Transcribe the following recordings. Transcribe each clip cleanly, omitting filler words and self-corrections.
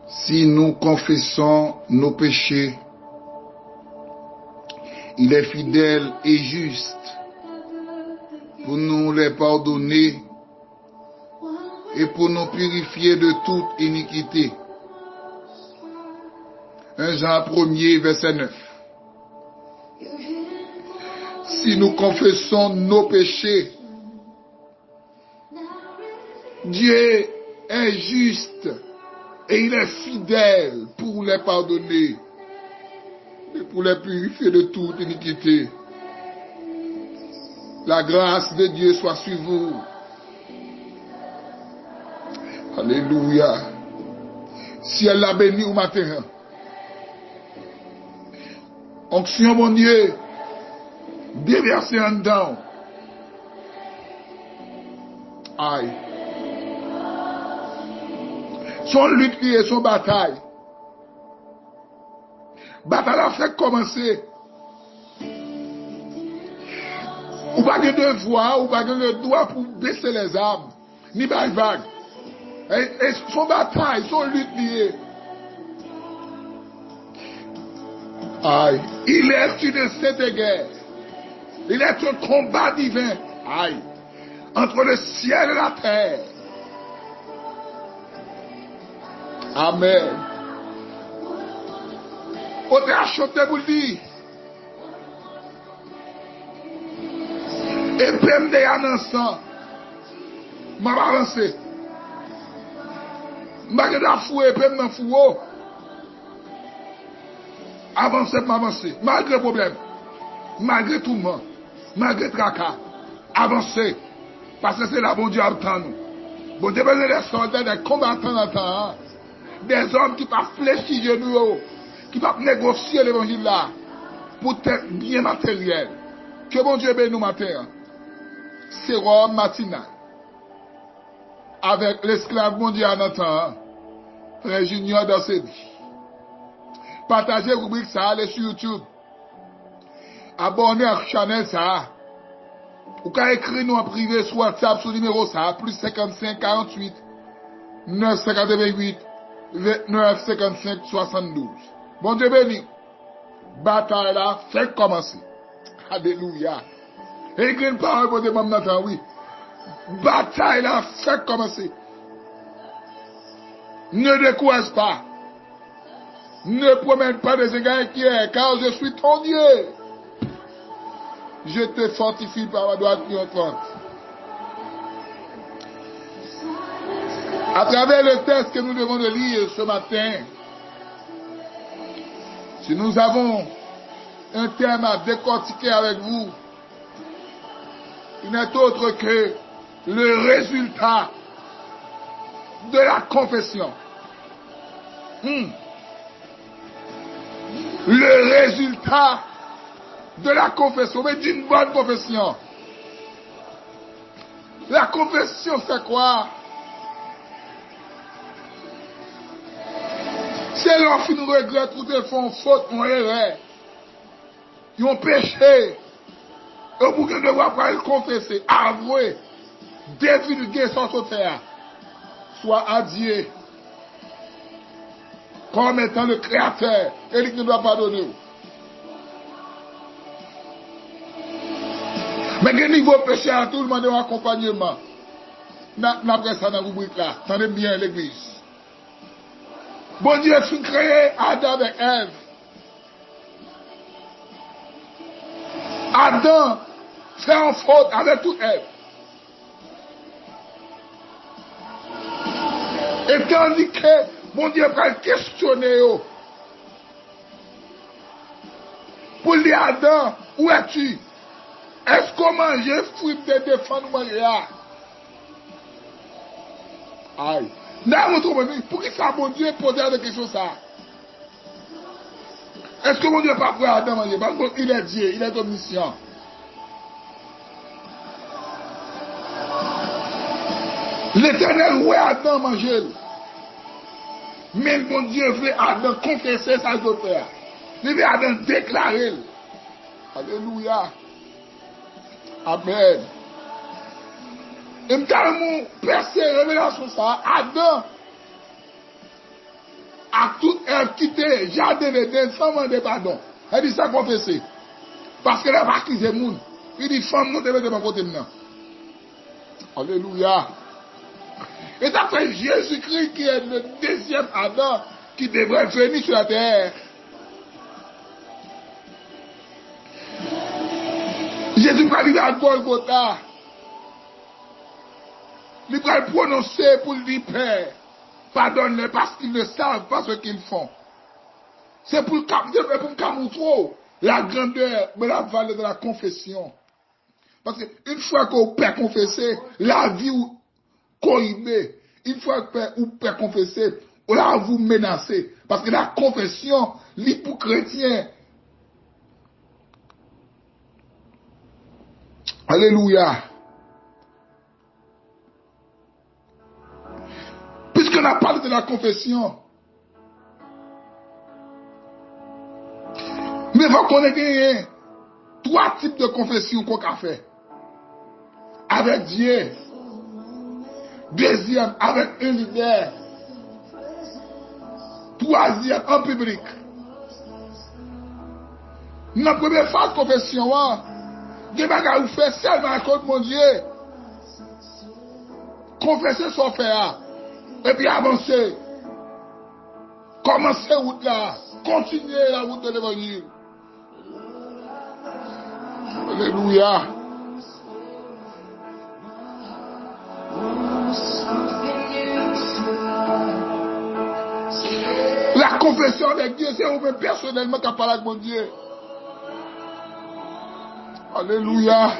Si nous confessons nos péchés, il est fidèle et juste pour nous les pardonner et pour nous purifier de toute iniquité. 1 Jean 1er, verset 9. Si nous confessons nos péchés, Dieu est juste et il est fidèle pour les pardonner et pour les purifier de toute iniquité. La grâce de Dieu soit sur vous. Alléluia. Si elle l'a béni au matin. Onction, mon Dieu, déversez en dedans. Aïe. Son lutte et son bataille. Bataille a fait commencer. Ou pas de devoir, ou pas de le droit pour baisser les armes, ni vague. Et son bataille, son lutte liée. Aïe. Il est une sainte guerre. Il est un combat divin. Aïe. Entre le ciel et la terre. Amen. On t'a chanté pour dire. Et puis, me dire en sang. M'a avancé. M'a gardé à fouer, puis me fouer. Avancer, m'avancer. Malgré le problème. Malgré tout le monde. Malgré le tracas. Avancer. Parce que c'est là bon Dieu attend nous. Bon Dieu besoin des soldats, des combattants en temps. Des hommes qui peuvent fléchir genoux, qui peuvent négocier l'évangile là. Pour être bien matériel. Que bon Dieu bénisse nous matin. C'est roi matinal. Avec l'esclave mon Dieu en temps. Frère Junior dans ses vies. Partagez la rubrique ça, allez sur YouTube. Abonnez à la chaîne ça. Ou qu'à écrire nous en privé sur WhatsApp sur le numéro ça, plus 55 48 988 29 55 72. Bon Dieu béni. Bataille là, fait commencer. Alléluia. Écrire une parole pour des mamans d'entendre, oui. Bataille là, fait commencer. Ne décourage pas. Ne promène pas des égards inquiets, car je suis ton Dieu. Je te fortifie par ma droite triomphante. À travers le texte que nous devons de lire ce matin, si nous avons un thème à décortiquer avec vous, il n'est autre que le résultat de la confession. Le résultat de la confession, mais d'une bonne confession. La confession, c'est quoi? C'est lorsque nous regrettons ou font faute, on erreur. Ils ont péché. Et au bout de devoir pas le confesser, avouer, divulguer sans sauter, soit à Dieu comme étant le Créateur et il ne doit pas donner. Mais quel niveau péché à tout le monde un accompagnement. N'après ça dans la rubrique là, tenez bien l'église. Bon Dieu a créé Adam et Ève. Adam fait en faute avec toute Ève. Et tandis que mon Dieu va questionner pour dire Adam, où es-tu? Est-ce qu'on mange fruit de défendre Maria? Aïe. Pour qui ça, mon Dieu, poser des questions ça? Est-ce que mon Dieu n'est pas prêt à Adam manger? Parce qu'il est Dieu, il est omniscient. L'Éternel voulait Adam manger. Mais mon Dieu veut Adam confesser sa auteur. Il veut Adam déclarer. Alléluia. Amen. Et tellement percé révélation ça, Adam à tout elle quitter, jardin d'Éden sans demander pardon. Elle dit ça confesser. Parce qu'elle a pas accusé le monde. Il dit, femme, nous devons de côté maintenant. Alléluia. Et d'après Jésus-Christ qui est le deuxième Adam qui devrait venir sur la terre. Jésus va arriver à Golgotha. Il va le prononcer pour lui, Père, pardonne-les parce qu'ils ne savent pas ce qu'ils font. C'est pour montrer la grandeur de la valeur de la confession. Parce qu'une fois qu'on peut confesser, la vie cohibée, une fois qu'on peut confesser, on la vous menacer. Parce que la confession, pour chrétien. Alléluia. Puisqu'on a parlé de la confession, mais il faut qu'on ait 3 types de confession qu'on a fait. Avec Dieu. Deuxième, avec un leader. Troisième, en public. Dans la première phase de confession, des bagages vous faites seulement à cause de mon Dieu. Confesser son faire. Et puis avancer. Commencez la route là. Continuez la route de l'évangile. Alléluia. La confession de Dieu, c'est vous-même personnellement qui parlé avec mon Dieu. Alléluia.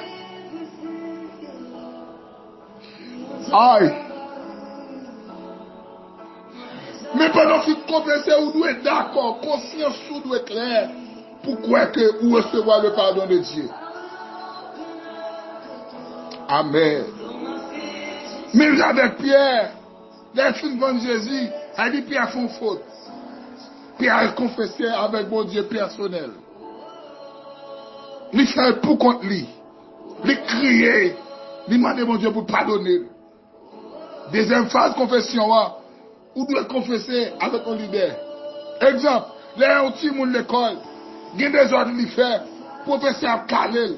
Aïe. Mais pendant que vous confessez, vous doit être d'accord, conscience vous doit être claire. Pourquoi que vous recevez le pardon de Dieu? Amen. Mais avec Pierre, les films de Jésus, elle dit Pierre font faute. Pierre a confessé avec mon Dieu personnel. Il fait pour contre lui. Il crier. Il demande mon Dieu pour pardonner. Deuxième phase confession, vous devez confesser avec un leader. Exemple, là, un petit monde de l'école, il y a des ordres qu'il fait, professeur Kalel.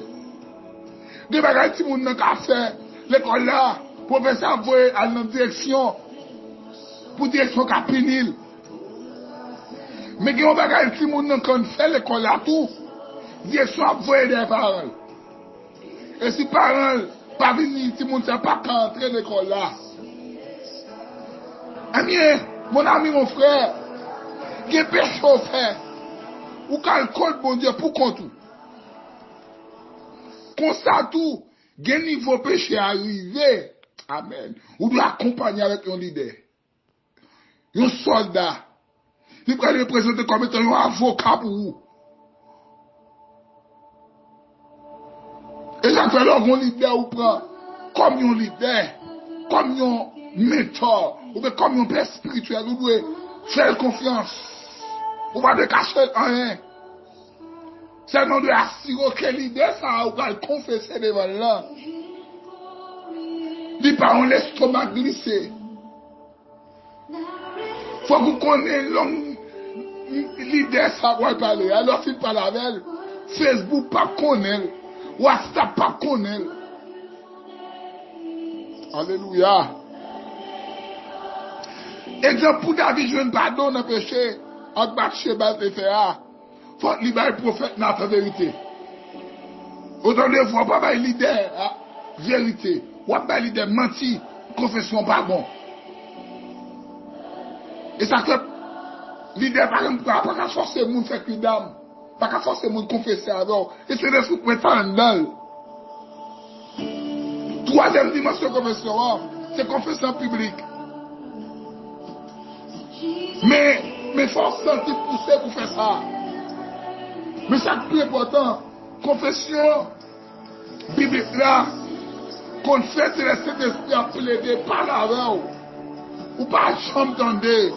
Des bagages qui monde n'a fait, l'école là, professeur envoyé à la direction, pour direction Capinil. Mais il y a des bagages qui monde n'a fait l'école là tout, direction envoyé des parents. Et si parents, pas venir, si monde ne pas entrer l'école là. Mon ami, mon frère, qui est péché au fait, ou quand compte bon Dieu pour compte tout. Constate tout, quel niveau péché arrivé, amen. Ou doit accompagner avec un leader, un soldat. Il peut le présenter comme étant un avocat pour vous. Et ça fait alors un leader ou prend comme un leader, comme un mentor, ou bien comme un père spirituel, vous devez faire confiance. Vous ne pouvez pas cacher rien. Seulement de assurer que l'idée, ça va confesser devant là. Il pas on l'estomac glissé. Il faut que vous connaissiez l'idée, ça va parler. Alors, il parle avec elle. Facebook, pas connaître. WhatsApp, pas connaître. Alléluia. Exemple pour David, je ne pardonne un péché. En Bathsheba de faire. Faut que le prophète n'a pas vérité. Autant de fois, pas leader, vérité. Ou pas leader menti, confession pardon. Et ça fait, leader par exemple, pas forcer le monde faire que d'âme. Pas forcer le monde confesser alors. Et c'est des trucs prétendants. Troisième dimension de confession, c'est confession publique. Mais il faut sentir pousser pour faire ça. Mais c'est plus important. Confession biblique là, qu'on fait c'est le Saint-Esprit à plaider par la veille. Ou pas chambre d'endé.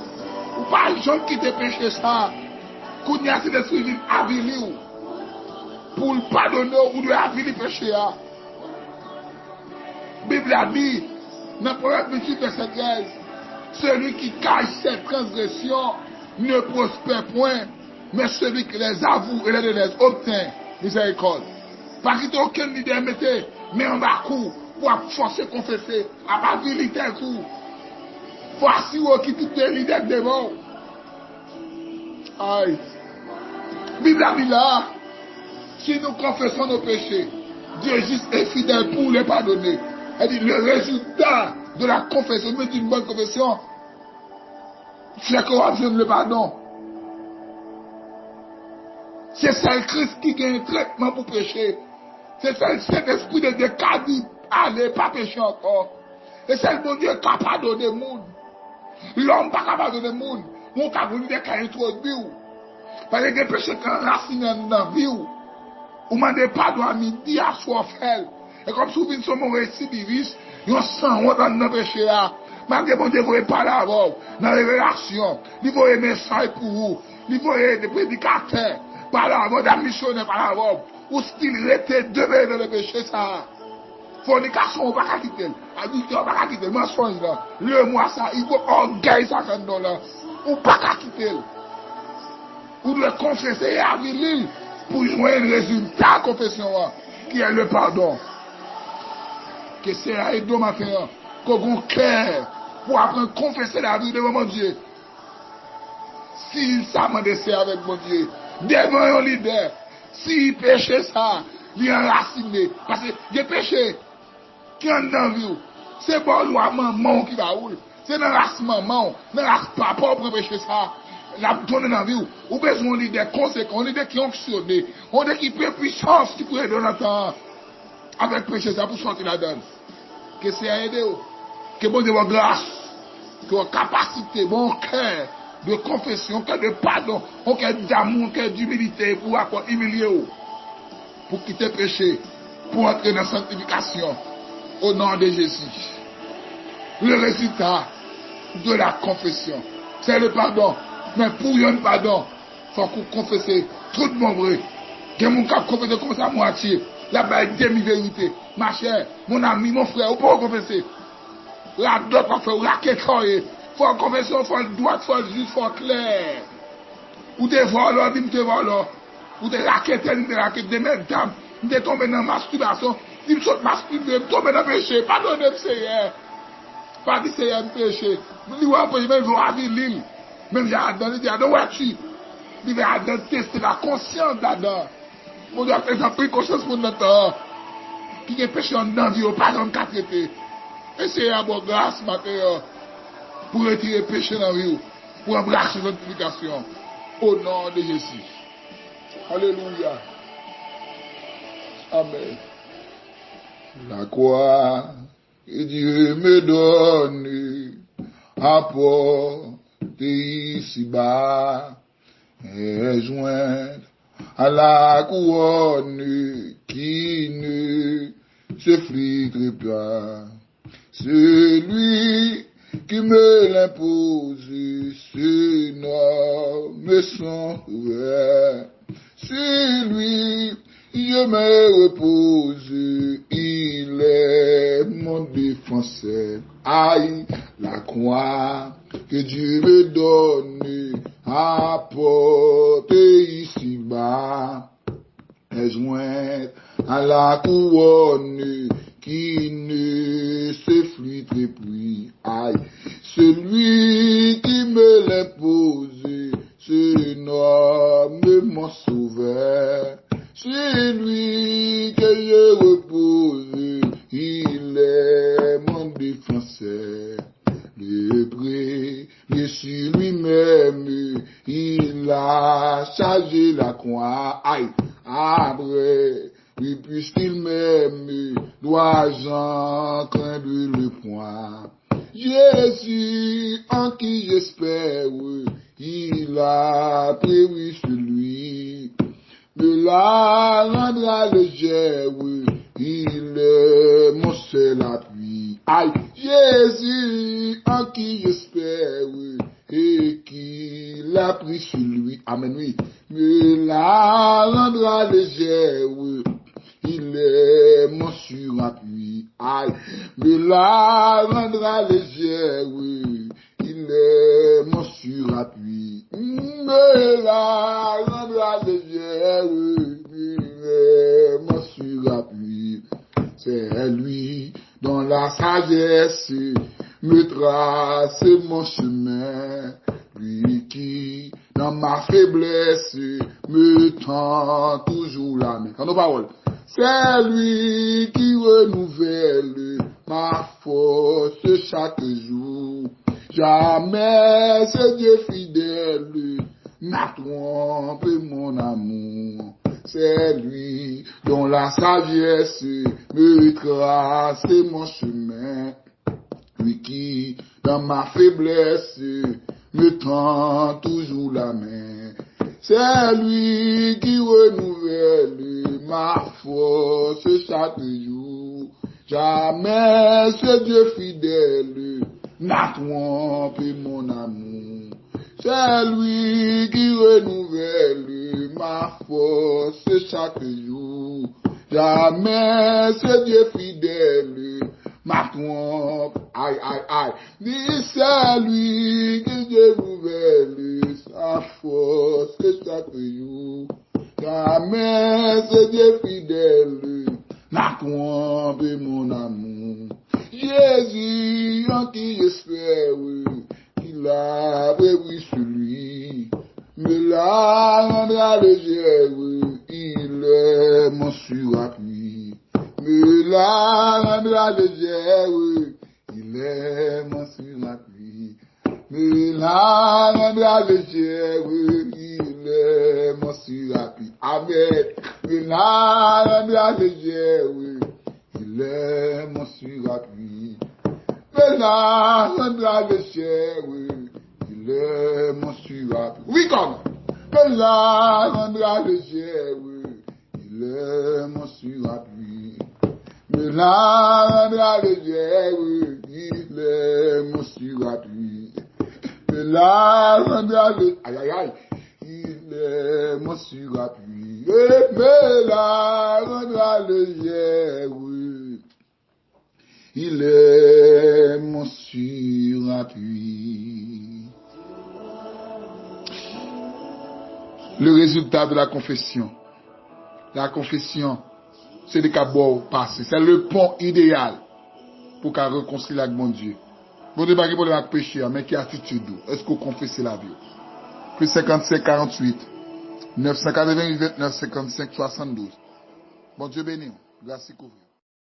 Ou pas chambre qui te péché ça. Qu'on y a cet esprit avili pour le pardonner ou de avili péché. La Bible a dit, dans le proverbe 28 verset 13, celui qui cache ses transgressions ne prospère point, mais celui qui les avoue et les délaisse obtient miséricorde. Pas qu'il n'y ait aucun leader mettez, mais en bas coup, pour forcer confesser, à pas dire leader coup. Voici où qui tout est leader devant. Aïe. Bible là, si nous confessons nos péchés, Dieu est juste et fidèle pour les pardonner. Elle dit le résultat de la confession, même d'une bonne confession, c'est qu'on obtient le pardon. C'est ça le Christ qui gagne un traitement pour pécher. C'est ça le Saint-Esprit de Dieu qui a dit allez, pas pécher encore. Et c'est le bon Dieu qui a pardonné le monde. L'homme n'a pas pardonné le monde. Mon cas, vous dites qu'il a introduit. Parce que les péchés qui enracinent dans la vie. Ou demandez pardon à midi, à soir, et comme si vous venez sur mon récidiviste, vous sent dans le péché là. Malgré mon Dieu, vous voyez pas d'abord, dans les relations, vous voyez des messages pour vous, vous voyez des prédicateurs, par l'avant, des missionnaires par l'avant, ou style rester demeuré dans le péché ça. Fornication, on va pas quitter. Addiction, on va pas quitter. Mensonge là. Le mois ça, il faut orgueil ça quand on là. On va pas quitter. Ou devez confesser et aviler pour jouer le résultat de confession qui est le pardon. Que c'est à aider matin, qu'on cœur pour apprendre à confesser la vie devant mon Dieu. S'il s'amène avec mon Dieu, devant un leader, s'il péche ça, il est enraciné. Parce que des péchés qui ont dans la vie, c'est bon, loi maman qui va rouler. C'est dans la race maman, dans la race papa pour pécher ça. La donner dans la vie, ou besoin de leaders conséquents, leaders qui ont fonctionné, on dit qui peut puissance qui pourrait donner le temps avec péché ça pour sortir la donne. Que c'est à aider, que bon Dieu ait grâce, que ait capacité, bon cœur de confession, cœur de pardon, un cœur d'amour, un cœur d'humilité pour avoir humilié, pour quitter le péché, pour entrer dans la sanctification, au nom de Jésus. Le résultat de la confession, c'est le pardon. Mais pour un pardon, il faut qu'on confesse tout le monde vrai. Il y a mon cap confesser comme ça à moitié. Là-bas, il y a demi-vérité. Ma chère, mon ami, mon frère, vous pouvez confesser. La d'autres va faire raquer. Il faut confesser, il faut le droit, il faut le juste, il faut clair. Ou des voleurs, dit des voleurs. Ou des raquettes, des mesdames. Vous êtes tombé dans la masturbation. Dit saute masturber, tomber dans le péché. Pardonnez-moi, Seigneur. Pas dit Seigneur, le péché. Vous dites, ouais, même vous avez l'île. Même Adam, il dit, Adam, où es-tu? Il dit, Adam, tester la conscience d'Adam. Mon Dieu, fait ça, pris conscience pour notre temps. Qui est péché en envie, pas dans le cas traité. Essayez à avoir grâce, matin, pour retirer le péché dans la vie, pour embrasser la sanctification. Au nom de Jésus. Alléluia. Amen. La croix que Dieu me donne, apporte ici-bas, est jointe à la couronne qui ne se filtre pas. Celui qui me l'impose, ce nomme son sauveur. Celui je me repose, il est mon défenseur. Aïe, la croix que Dieu me donne, apportée ici-bas, est jointe à la couronne qui ne s'effrite plus. Aïe, celui qui me l'impose, se nomme mon sauveur. C'est lui que je repose, il est mon défenseur. Le près sur lui-même, il a chargé la croix. Aïe, après, oui, puisqu'il m'aime, dois-je craindre le point. Jésus, en qui j'espère, il a prévu celui me la rendra légère, il est mon seul appui. Aïe, Jésus, en qui j'espère, et qu'il a pris sur lui, amen, oui, me la rendra légère, il est mon surappui. Aïe, me la rendra légère, il est mon surappui. faiblesse me trace mon chemin. Lui qui, dans ma faiblesse, me tend toujours la main. Quand nos paroles. C'est lui qui renouvelle ma force chaque jour. Jamais ce Dieu fidèle n'a trompé mon amour. C'est lui dont la sagesse me trace mon chemin. Lui qui, dans ma faiblesse, me tend toujours la main. C'est lui qui renouvelle ma force chaque jour. Jamais ce Dieu fidèle n'a trompé mon amour. C'est lui qui renouvelle ma force chaque jour. Jamais ce Dieu fidèle m'a trompé. Aïe, aïe, aïe. Ni c'est lui qui renouvelle sa force chaque jour. Jamais ce Dieu fidèle n'a trompé mon amour. Jésus en qui j'espère qu'il a prévu celui me la rendra légère. Il est mon surappui. Me la rendra légère. Il est mon surappui. Me la rendra légère. Il est mon surappui. Amen. Me la rendra légère. Il est mon surappui. Me la rendra légère. Il est mon surappui. Oui, comme. Me la rendra légère. Il est mon surappui. Me la rendra légère. Il est mon surappui. Me la rendra légère. Aïe, aïe, aïe. Il est mon surappui. Et me la rendra légère. Il est mon surappui. Le résultat de la confession. La confession, c'est le cabot passé. C'est le pont idéal pour qu'à réconcilier avec mon Dieu. Bon Dieu, pas de problème avec péché, mais qui attitude? Est-ce qu'on confesse la vie? Plus 55, 48, 988, 29, 55, 72. Bon Dieu béni. Grâce couvre.